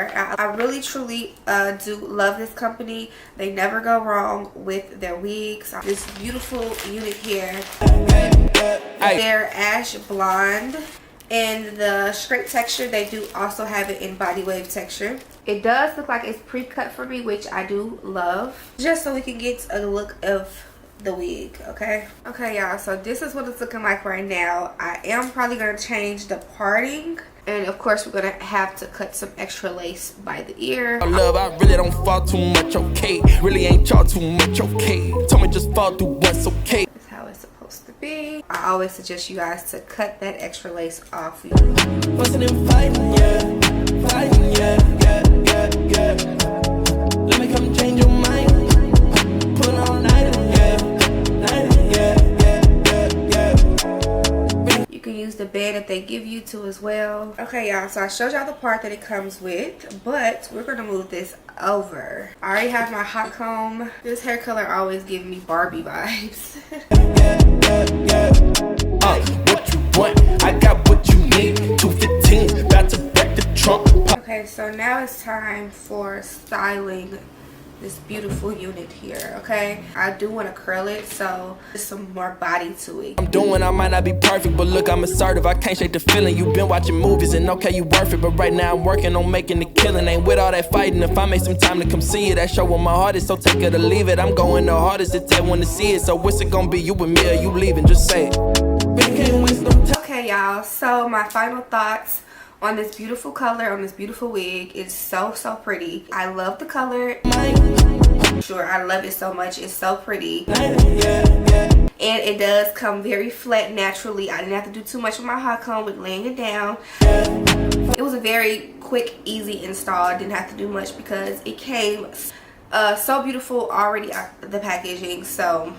hair. I really truly do love this company. They never go wrong with their wigs. This beautiful unit here, they're ash blonde. In the straight texture, they do also have it in body wave texture. It does look like it's pre-cut for me, which I do love, just so we can get a look of the wig. Okay, y'all, so this is what it's looking like right now. I am probably gonna change the parting, and of course we're gonna have to cut some extra lace by the ear. Love, I really don't fall too much, okay? Really ain't y'all too much, okay? Told me just fall through once, okay? That's how it's supposed to be. I always suggest you guys to cut that extra lace off. Wasn't in fighting, yeah, fighting, yeah. Let me come change your mind. Put on night, yeah. You can use the band if they give you to as well. Okay, y'all, so I showed y'all the part that it comes with, but we're gonna move this over. I already have my hot comb. This hair color always gives me Barbie vibes. What you want? I got what you need. 215, about to back the trunk. Okay, so now it's time for styling this beautiful unit here. Okay, I do want to curl it, so there's some more body to it. I'm doing, I might not be perfect, but look, I'm assertive. I can't shake the feeling. You've been watching movies and okay, you worth it, but right now I'm working on making the killing. Ain't with all that fighting. If I make some time to come see it, that show where my heart is, so take it or leave it. I'm going the hardest to tell when to see it. So what's it gonna be? You with me or you leaving? Just say it. Okay, y'all, so my final thoughts on this beautiful color, on this beautiful wig. Is so pretty. I love the color. Sure, I love it so much. It's so pretty, and it does come very flat naturally. I didn't have to do too much with my hot comb with laying it down. It was a very quick, easy install. I didn't have to do much because it came so beautiful already out the packaging. So